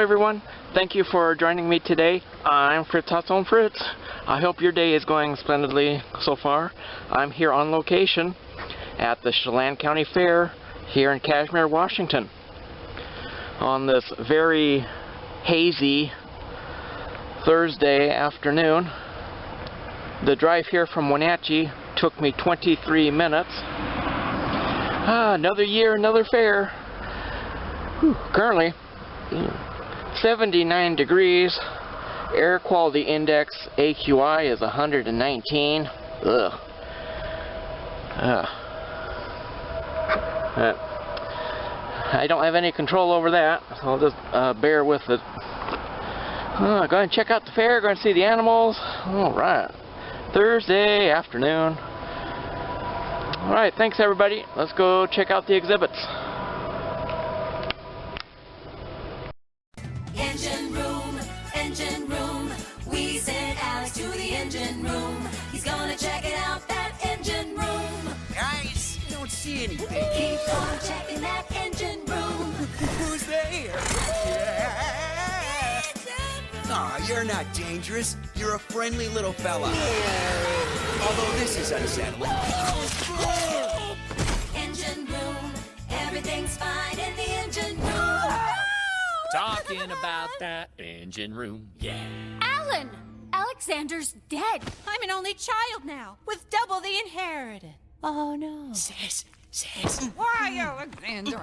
everyone. Thank you for joining me today. I'm Fritz, Hot's own Fritz. I hope your day is going splendidly so far. I'm here on location at the Chelan County Fair here in Cashmere, Washington. On this very hazy Thursday afternoon. The drive here from Wenatchee took me 23 minutes. Another year, another fair. Whew. Currently 79 degrees. Air quality index AQI is 119. Ugh. I don't have any control over that, so I'll just bear with it. Go ahead and check out the fair, go and see the animals. Alright. Thursday afternoon. Alright, thanks everybody. Let's go check out the exhibits. Engine room. We sent Alex to the engine room. He's gonna check it out, that engine room. Guys, I don't see anything. Keep on checking that engine room. Who's there? Aw, you're not dangerous. You're a friendly little fella. Although this is unsettling. Engine room. Everything's fine in the engine room. Talking about that engine room, yeah. Alan! Alexander's dead. I'm an only child now, with double the inheritance. Oh no. Sis. Why, Alexander? You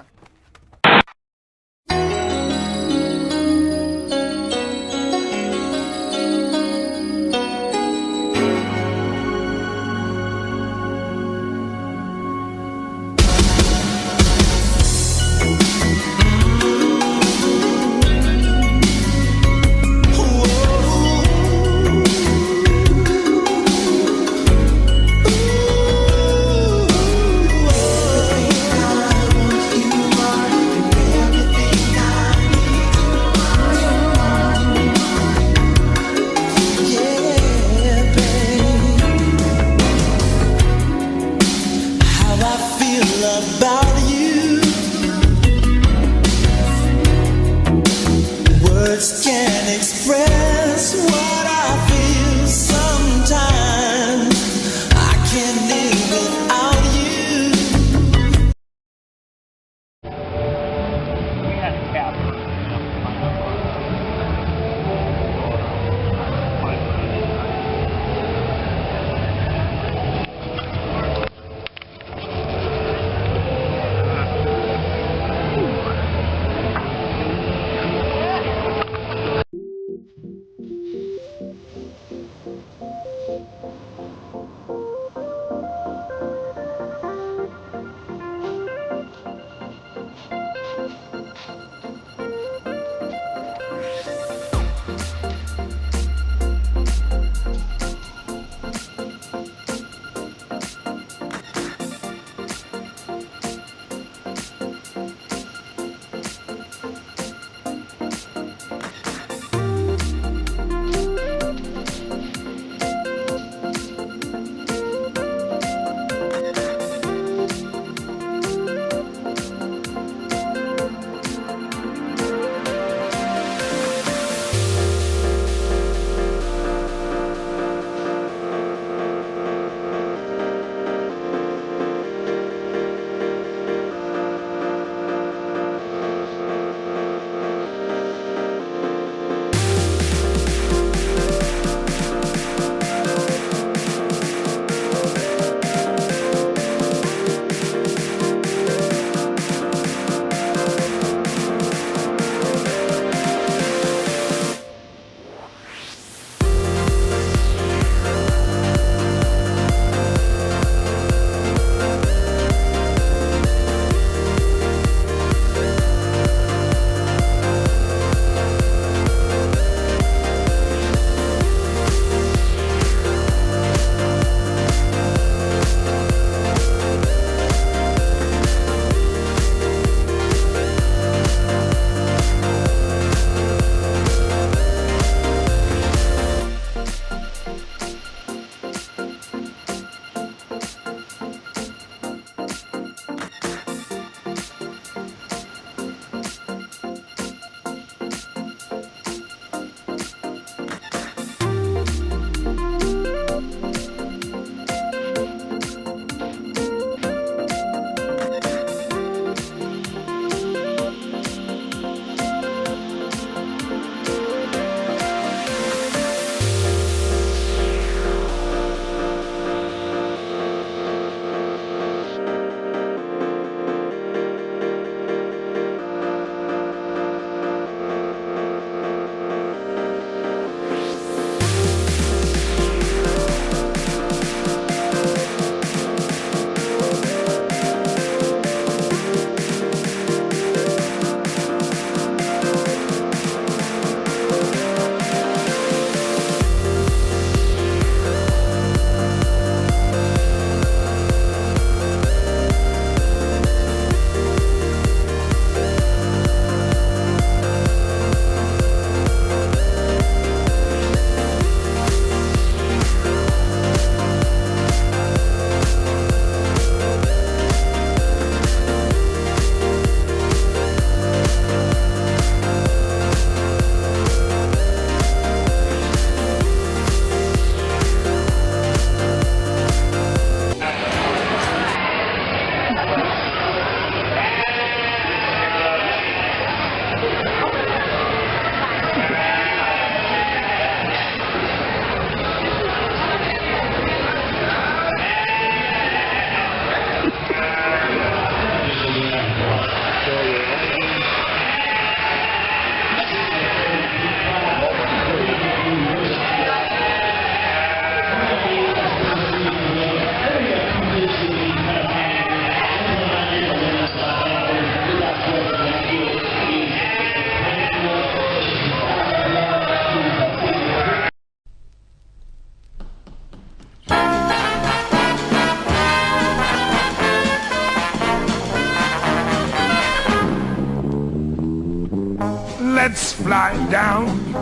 Let's fly down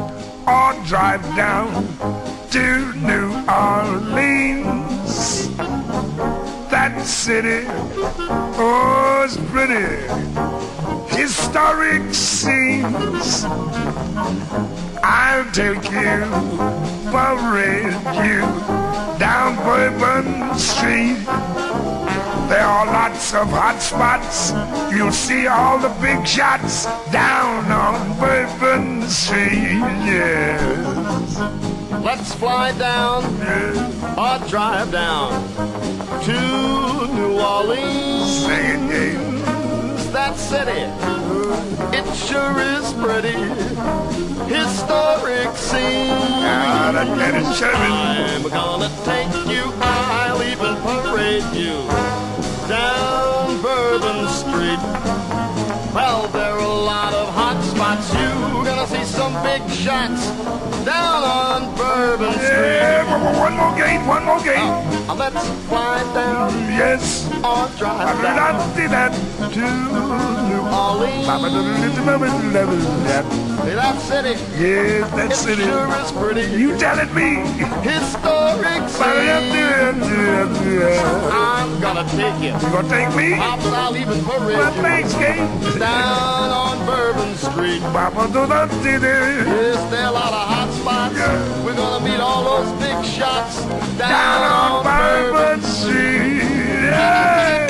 or drive down to New Orleans. That city, oh, it's pretty. Historic scenes. I'll take you, parade you down Bourbon Street. There are lots of hot spots. You'll see all the big shots down on Bourbon Street, yes. Let's fly down or drive down to New Orleans. That city, it sure is pretty. Historic scene. I'm gonna take you, I'll even parade you down Bourbon Street. Well, there are a lot of hot spots. You're gonna see some big shots down on Bourbon Street. Yeah, one more gate, one more gate. Let's fly down. Yes. Or drive down to New Orleans. That city. Yeah, that city. It sure is pretty. You telling me? Historic scene. I'm gonna take you. You gonna take me? I'll even parade well, you thanks, Kate. down on Bourbon Street. Yes, there are a lot of hot spots. Yeah. We're gonna meet all those big shots down on Bourbon Street. Yeah.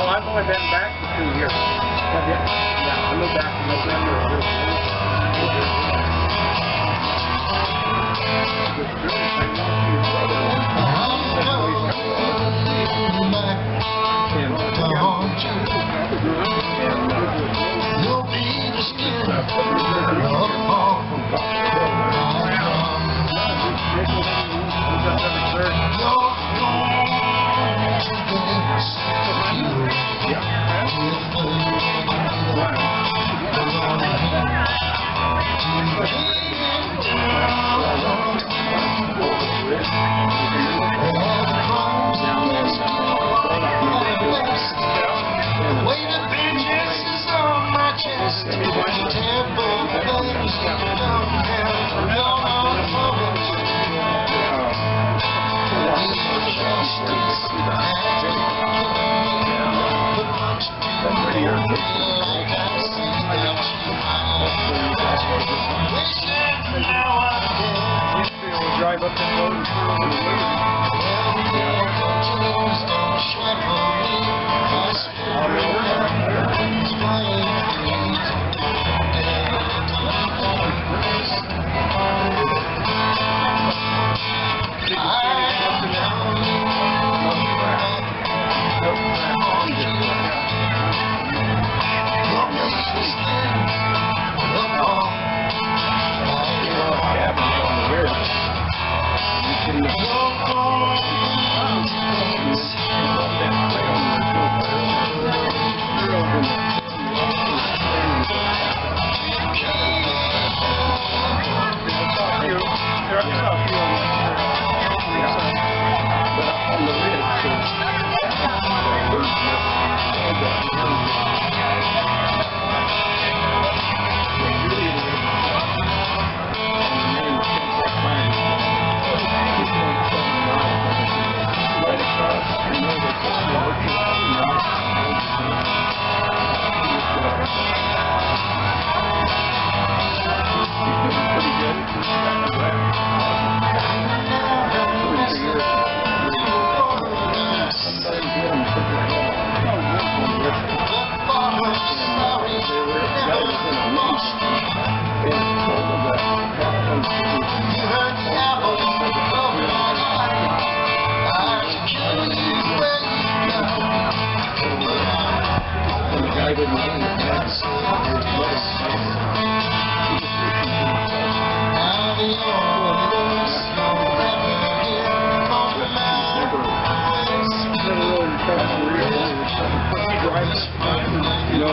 I've only been back for 2 years. Yeah, I moved back in November.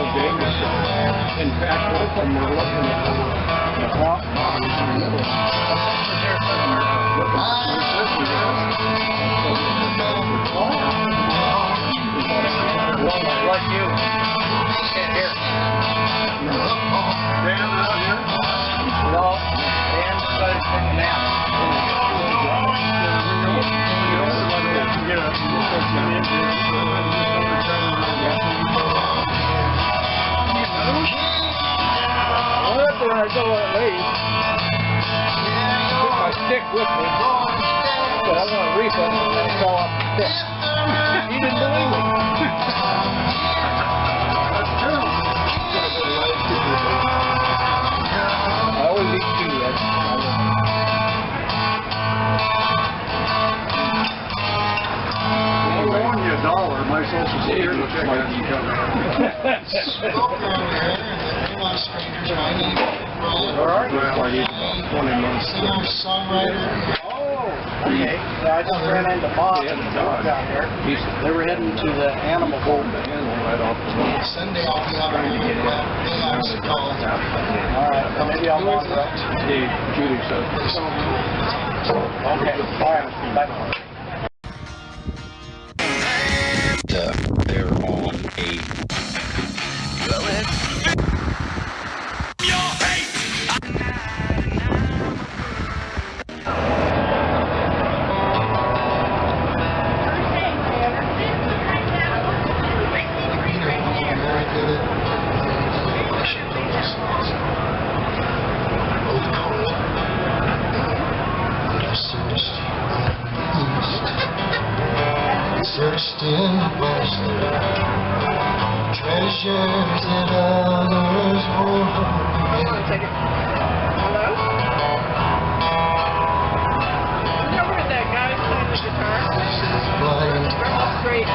In fact, both of them were looking at the crossbox in the middle. Like you. Can't hear. Dan out here? No, Dan decided to take a nap. Well, that's where I go at least. Took my stick with me. But I want to reef it and then fall off the stick. He didn't believe me. I always eat two, Ed. I'll loan you $1. My social security check hasn't come in. Where are you? 20 months. Okay, so I just ran into Bob and down there. They were heading to the animal home. Sunday I'll be out on the call. Alright, so maybe I'll walk up. Hey, Judy said. Okay, alright, bye. They're on a... Go ahead. Searched in the west, treasures that others hold. Hello? You ever heard that guy playing the guitar? Straight.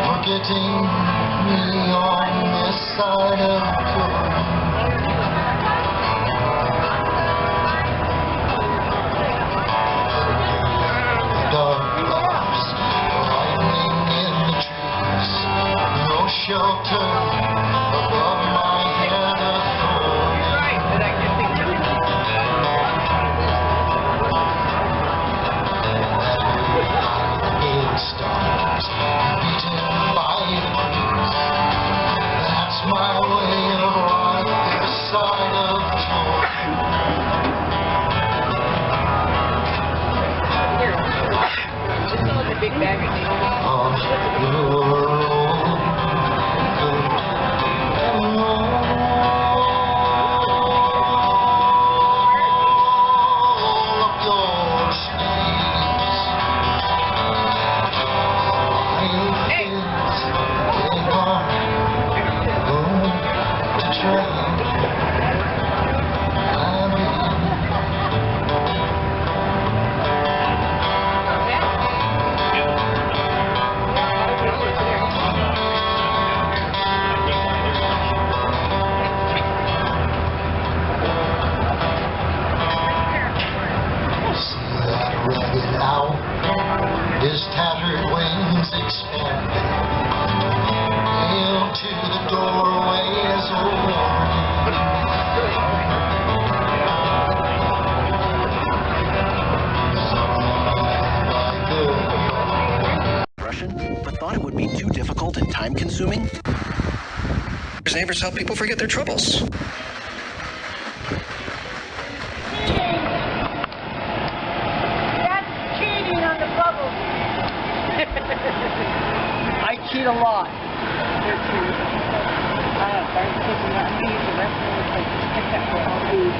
Forgetting me on this side of the door. Shelter above my head of thorns. Right, but I can think of it. Big stars beaten by the breeze. That's my way of right this side of the shore. Here, just fill up a big bag of these. His tattered wings expanded, nailed to the doorway as a warning. Russian, but thought it would be too difficult and time-consuming? His neighbors help people forget their troubles. I cheat a lot. They're true. Started cooking up meat, the rest of it was like pick up for all food.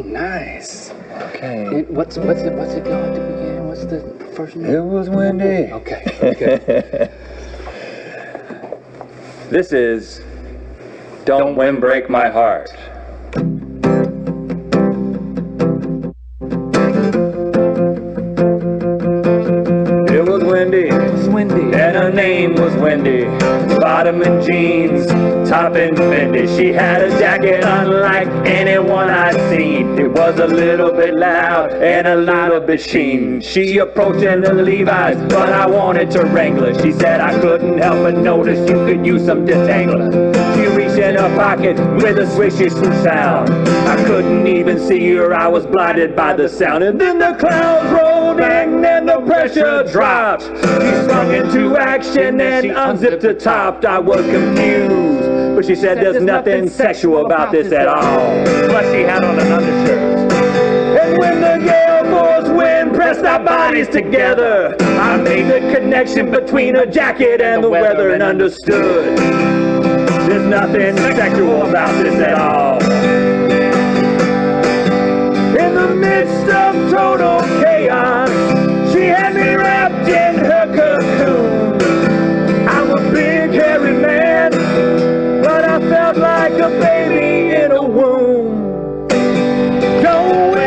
Nice. Okay. What's it going to begin? What's the first name? It was windy. Okay. This is Don't Windbreak My Heart. bottom and jeans, top and bendy. She had a jacket unlike anyone I'd seen. It was a little bit loud and a little bit sheen. She approached in the Levi's, but I wanted to wrangle her. She said I couldn't help but notice you could use some detangler. She reached in her pocket with a swishy swoosh sound. I couldn't even see her, I was blinded by the sound. And then the clouds rolled in and the pressure dropped. She swung into action and unzipped the top. I was confused, but she said there's nothing sexual about this at all. Plus she had on an undershirt. And when the gale force wind pressed our bodies together, I made the connection between her jacket and the weather and understood there's nothing sexual about this at all. In the midst of total chaos, she had me wrapped in her cocoon. I'm a big hairy man, but I felt like a baby in a womb. Going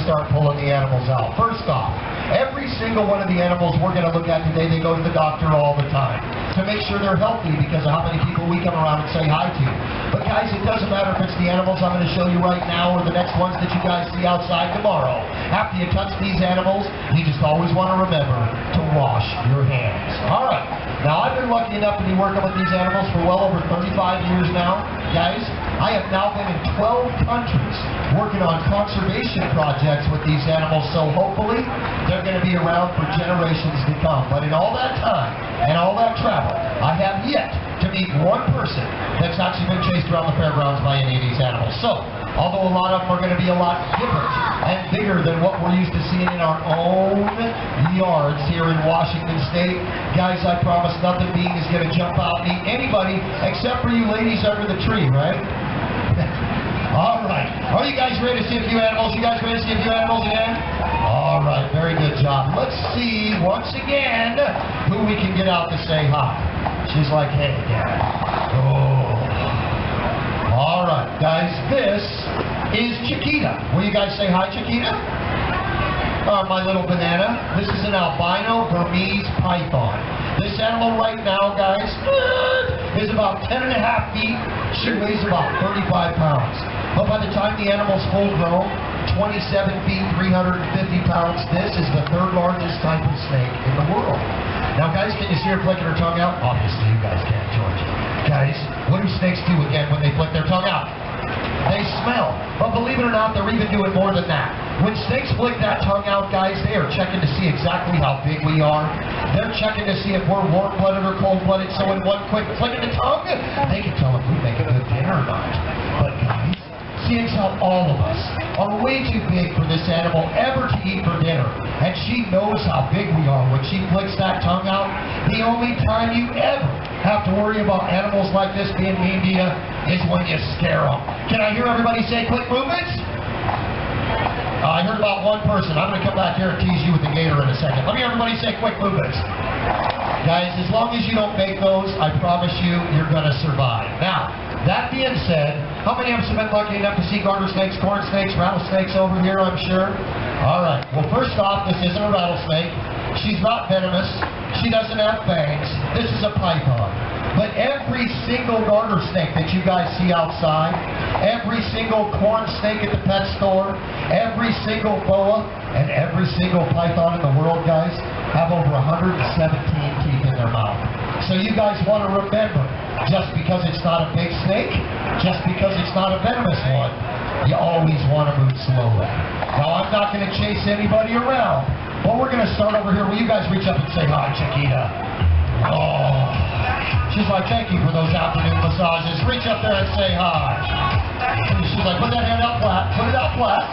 start pulling the animals out. First off, every single one of the animals we're going to look at today, they go to the doctor all the time to make sure they're healthy because of how many people we come around and say hi to. But guys, it doesn't matter if it's the animals I'm going to show you right now or the next ones that you guys see outside tomorrow. After you touch these animals, you just always want to remember to wash your hands. All right. Now, I've been lucky enough to be working with these animals for well over 35 years now. Guys, I have now been in 12 countries working on conservation projects with these animals, so hopefully they're going to be around for generations to come. But in all that time and all that travel, I have yet to meet one person that's actually been chased around the fairgrounds by any of these animals. So, although a lot of them are going to be a lot different and bigger than what we're used to seeing in our own yards here in Washington State, guys, I promise nothing being is going to jump out and eat anybody except for you ladies under the tree, right? All right. Are you guys ready to see a few animals? You guys ready to see a few animals again? All right. Very good job. Let's see, once again, who we can get out to say hi. She's like, hey, Dad. Oh. All right, guys. This is Chiquita. Will you guys say hi, Chiquita? My little banana. This is an albino Burmese python. This animal right now, guys, is about 10.5 feet. She weighs about 35 pounds. But by the time the animal's full grown, 27 feet, 350 pounds, this is the third largest type of snake in the world. Now, guys, can you see her flicking her tongue out? Obviously, you guys can't, George. Guys, what do snakes do again when they flick their tongue out? They smell. But believe it or not, they're even doing more than that. When snakes flick that tongue out, guys, they are checking to see exactly how big we are. They're checking to see if we're warm-blooded or cold-blooded, so in one quick flick of the tongue, they can tell if we make a good dinner or not. But guys, seeing how all of us are way too big for this animal ever to eat for dinner, and she knows how big we are when she flicks that tongue out, the only time you ever have to worry about animals like this being mean to you is when you scare them. Can I hear everybody say quick movements? I heard about one person. I'm going to come back here and tease you with the gator in a second. Let me hear everybody say quick movements. Guys, as long as you don't make those, I promise you, you're going to survive. Now, that being said, how many of us have been lucky enough to see garter snakes, corn snakes, rattlesnakes over here, I'm sure? All right. Well, first off, this isn't a rattlesnake. She's not venomous. She doesn't have fangs. This is a python. But every single garter snake that you guys see outside, every single corn snake at the pet store, every single boa, and every single python in the world, guys, have over 117 teeth in their mouth. So you guys want to remember, just because it's not a big snake, just because it's not a venomous one, you always want to move slowly. Now, I'm not going to chase anybody around, but we're going to start over here. Will you guys reach up and say hi, Chiquita? Oh. She's like, thank you for those afternoon massages. Reach up there and say hi. She's like, put that hand out flat. Put it out flat.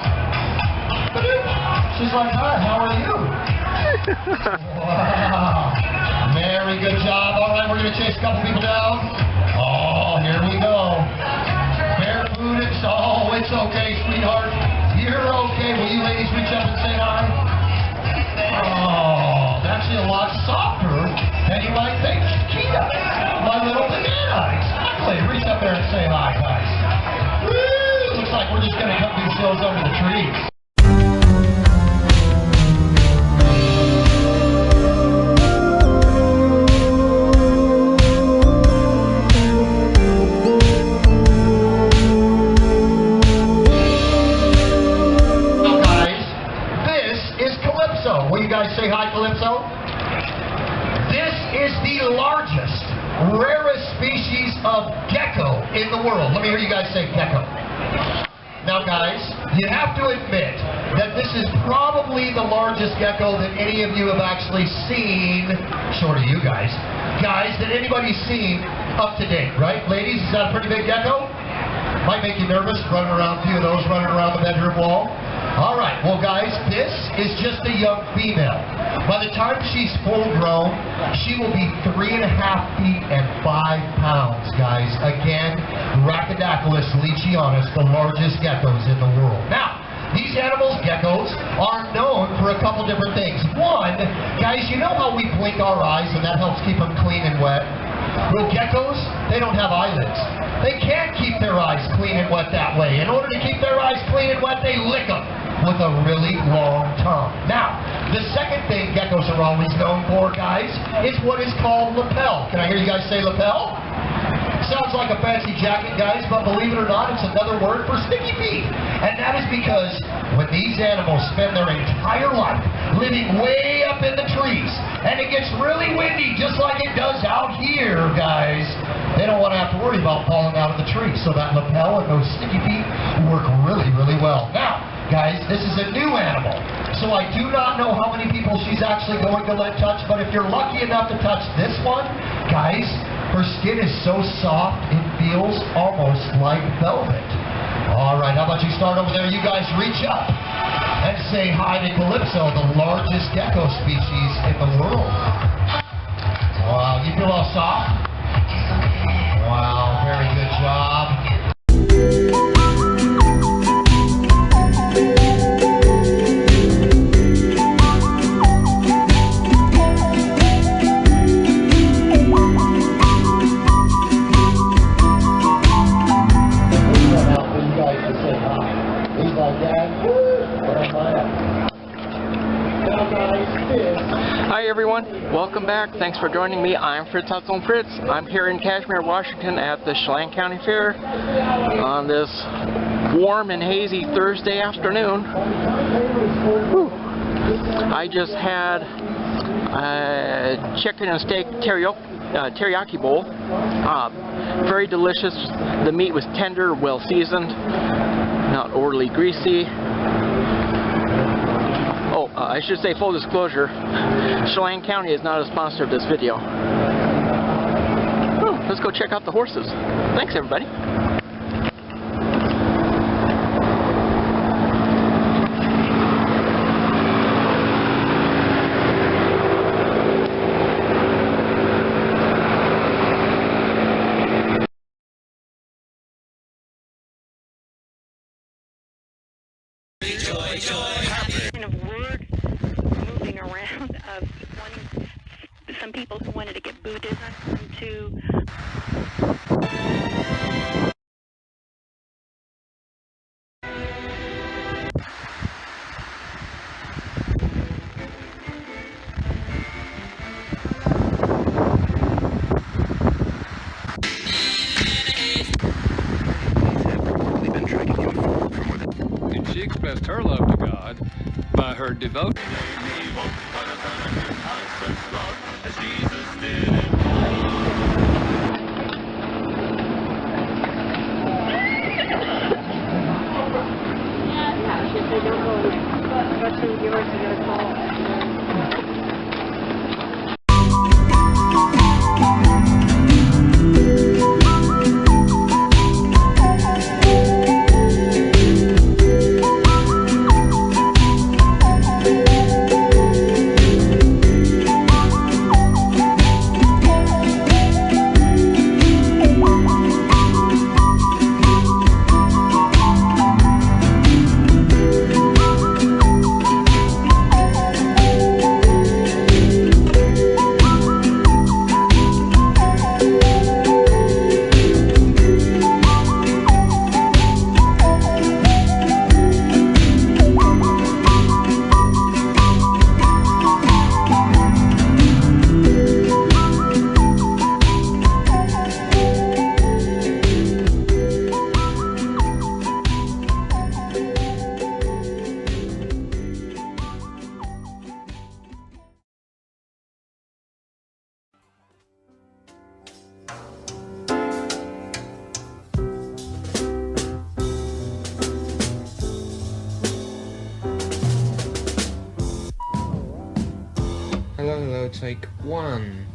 She's like, hi, how are you? Wow. Very good job. All right, we're going to chase a couple people down. Oh, here we go. Barefooted. Oh, it's okay, sweetheart. You're okay. Will you ladies reach up and say hi? Oh, it's actually a lot softer than you might think. Chiquita, my little banana. Exactly. Reach up there and say hi, guys. Woo! Looks like we're just going to cut these shows under the trees. Say hi, Calypso. This is the largest, rarest species of gecko in the world. Let me hear you guys say gecko. Now, guys, you have to admit that this is probably the largest gecko that any of you have actually seen, short of you guys, that anybody's seen up to date, right? Ladies, is that a pretty big gecko? Might make you nervous running around, a few of those running around the bedroom wall. All right, well, guys, this is just a young female. By the time she's full grown, she will be 3.5 feet and 5 pounds, guys. Again, Rhacodactylus leachianus, the largest geckos in the world. Now, these animals, geckos, are known for a couple different things. One, guys, you know how we blink our eyes and that helps keep them clean and wet? Well, geckos, they don't have eyelids. They can't keep their eyes clean and wet that way. In order to keep their eyes clean and wet, they lick them with a really long tongue. Now, the second thing geckos are always known for, guys, is what is called lapel. Can I hear you guys say lapel? Sounds like a fancy jacket, guys, but believe it or not, it's another word for sticky feet. And that is because when these animals spend their entire life living way up in the trees, and it gets really windy, just like it does out here, guys, they don't want to have to worry about falling out of the tree. So that lapel and those sticky feet work really, really well. Now, guys, this is a new animal, so I do not know how many people she's actually going to let touch, but if you're lucky enough to touch this one, guys, her skin is so soft, it feels almost like velvet. All right, how about you start over there? You guys reach up and say hi to Calypso, the largest gecko species in the world. Wow, you feel all soft? Wow, very good job. Hi everyone, welcome back. Thanks for joining me. I'm Fritz. I'm here in Cashmere, Washington at the Chelan County Fair on this warm and hazy Thursday afternoon. Whew. I just had a chicken and steak teriyaki bowl. Very delicious. The meat was tender, well seasoned, not overly greasy. I should say full disclosure, Chelan County is not a sponsor of this video. Let's go check out the horses. Thanks everybody. Of wanting some people who wanted to get Buddhism into and she expressed her love to God by her devotion. yours to get a call. Take one.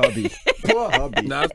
hubby. Poor hubby. No.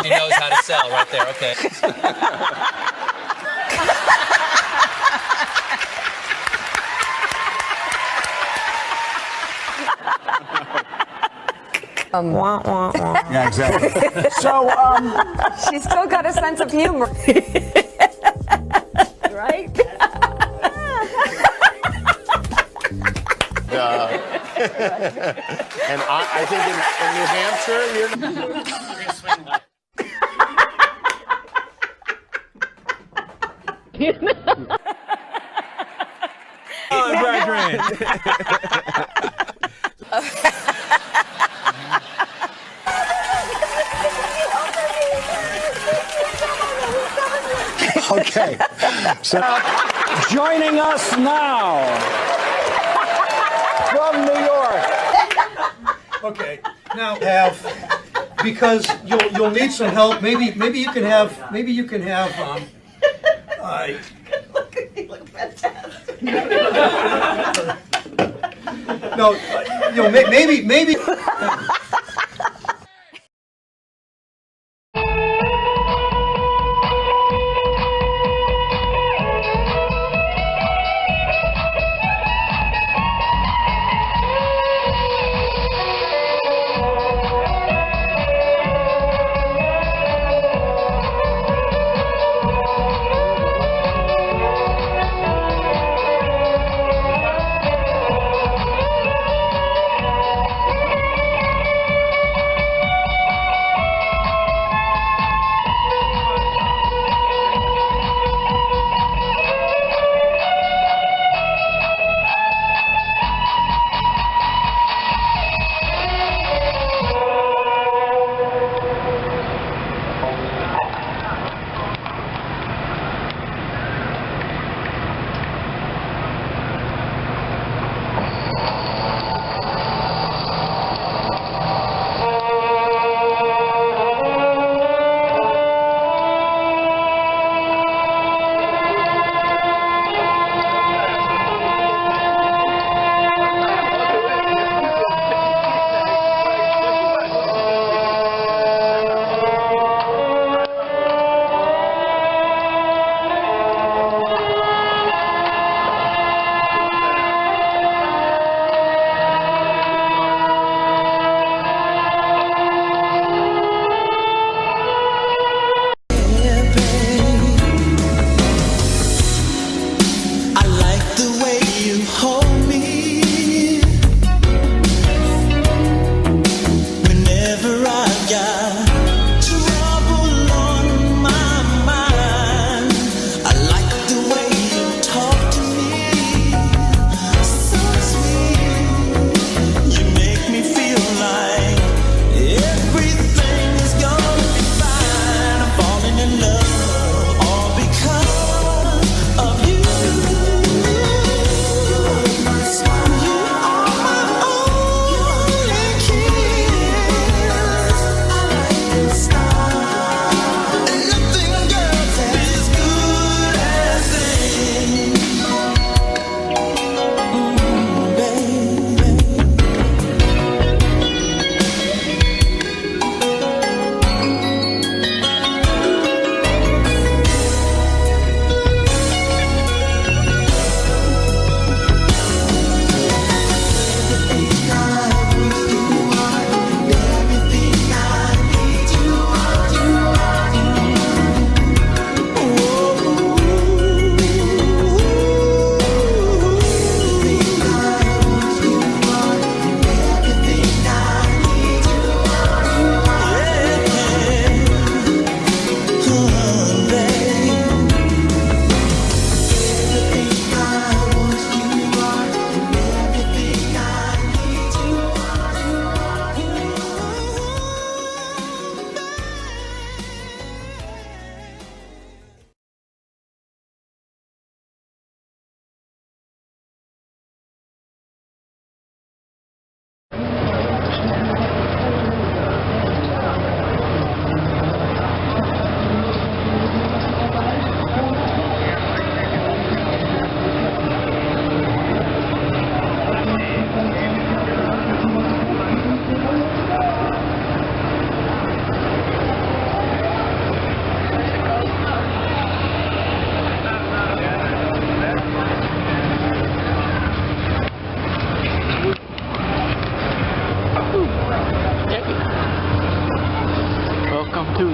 He knows how to sell right there. Okay. Wah, wah, wah. Yeah, exactly. So, she's still got a sense of humor. Right? And I think in New Hampshire, Okay. So joining us now from New York. Okay. Now because you'll need some help. Maybe you can have You look fantastic. No, maybe.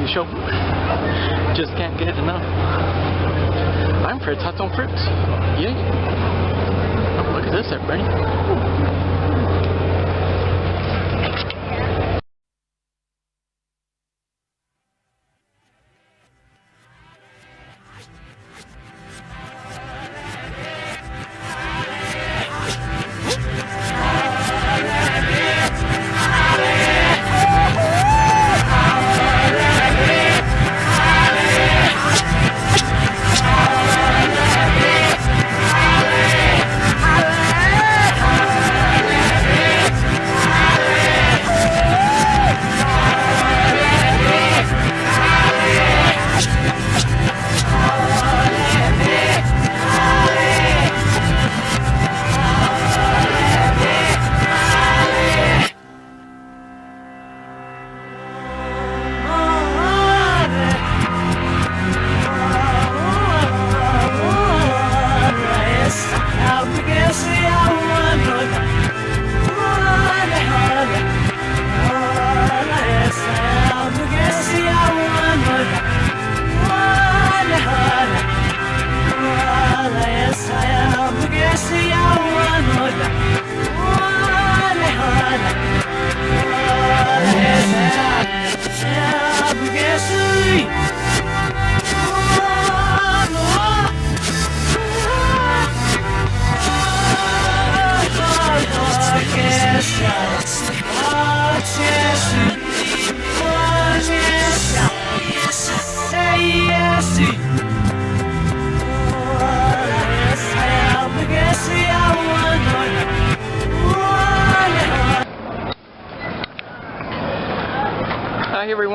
Show. Just can't get enough. I'm Fritz, hot on Fritz. Yay. Oh, look at this, everybody.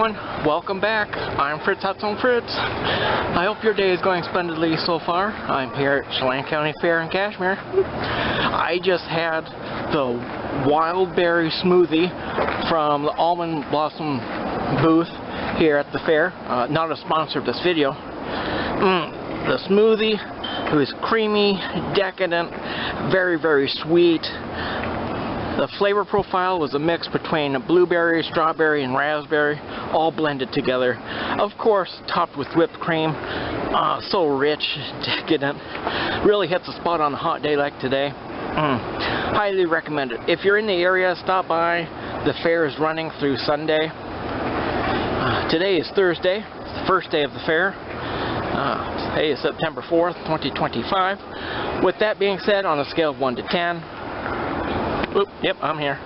everyone, welcome back. I'm Fritz on Fritz. I hope your day is going splendidly so far. I'm here at Chelan County Fair in Cashmere. I just had the wild berry smoothie from the Almond Blossom booth here at the fair. Not a sponsor of this video. The smoothie, it was creamy, decadent, very, very sweet. The flavor profile was a mix between blueberry, strawberry, and raspberry, all blended together. Of course, topped with whipped cream. So rich, decadent. Really hits the spot on a hot day like today. Highly recommend it. If you're in the area, stop by. The fair is running through Sunday. Today is Thursday, it's the first day of the fair. Today is September 4th, 2025. With that being said, on a scale of 1 to 10, oop, yep, I'm here.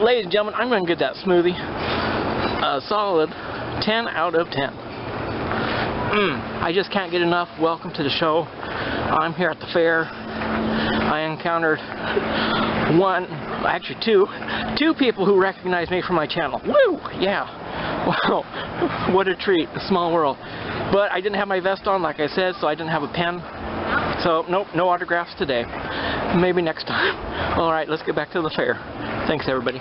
Ladies and gentlemen, I'm going to give that smoothie a solid 10 out of 10. I just can't get enough. Welcome to the show. I'm here at the fair. I encountered two people who recognize me from my channel. Woo! Yeah. Wow. What a treat. A small world. But I didn't have my vest on, like I said, so I didn't have a pen. So, nope, no autographs today. Maybe next time. Alright, let's get back to the fair. Thanks, everybody.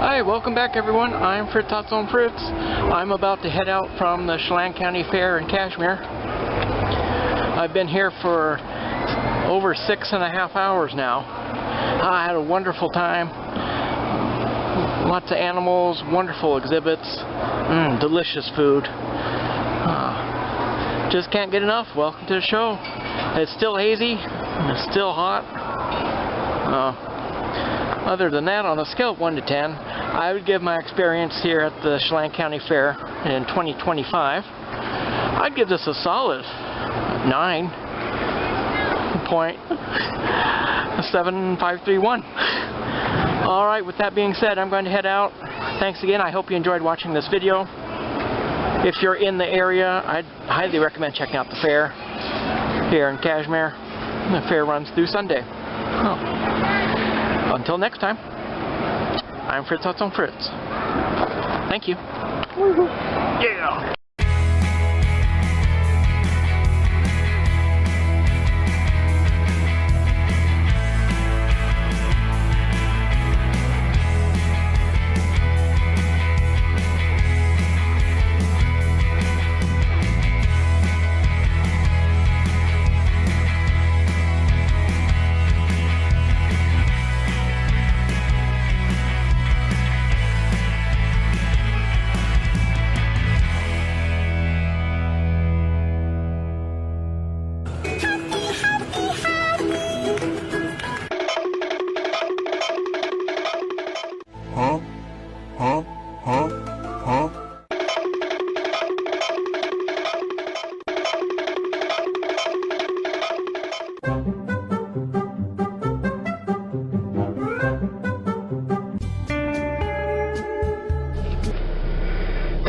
Hi, welcome back everyone. I'm Fritz on Fritz. I'm about to head out from the Chelan County Fair in Cashmere. I've been here for over 6.5 hours now. I had a wonderful time. Lots of animals, wonderful exhibits, delicious food. Just can't get enough. Welcome to the show. It's still hazy. It's still hot. Other than that, on a scale of 1 to 10, I would give my experience here at the Chelan County Fair in 2025, I'd give this a solid 9.7531. Alright, with that being said, I'm going to head out. Thanks again. I hope you enjoyed watching this video. If you're in the area, I'd highly recommend checking out the fair here in Cashmere. The fair runs through Sunday. Until next time, I'm Fritz on Fritz. Thank you. Yeah!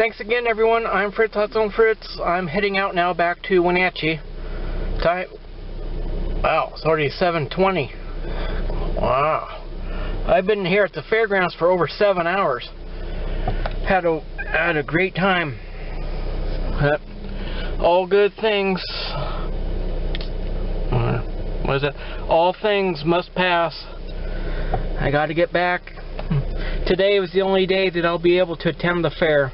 Thanks again, everyone. I'm Fritz, Hot Zone Fritz. I'm heading out now back to Wenatchee. Time. Wow, it's already 7:20. Wow. I've been here at the fairgrounds for over 7 hours. Had a great time. All good things. What is it? All things must pass. I got to get back. Today was the only day that I'll be able to attend the fair,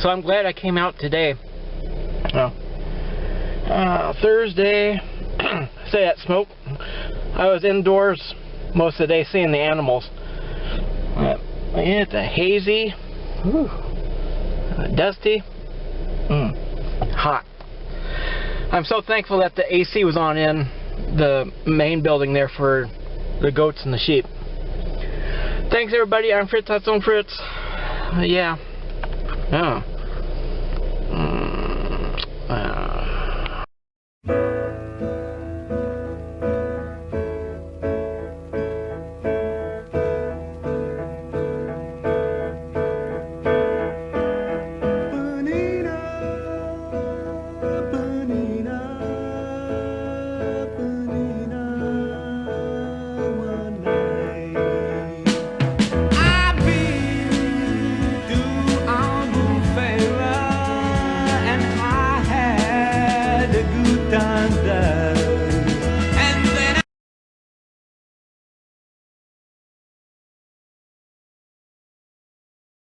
so I'm glad I came out today. Thursday, say that smoke. I was indoors most of the day seeing the animals. It's hazy, dusty, hot. I'm so thankful that the AC was on in the main building there for the goats and the sheep. Thanks everybody, I'm Fritz, Hot Zone Fritz. Yeah.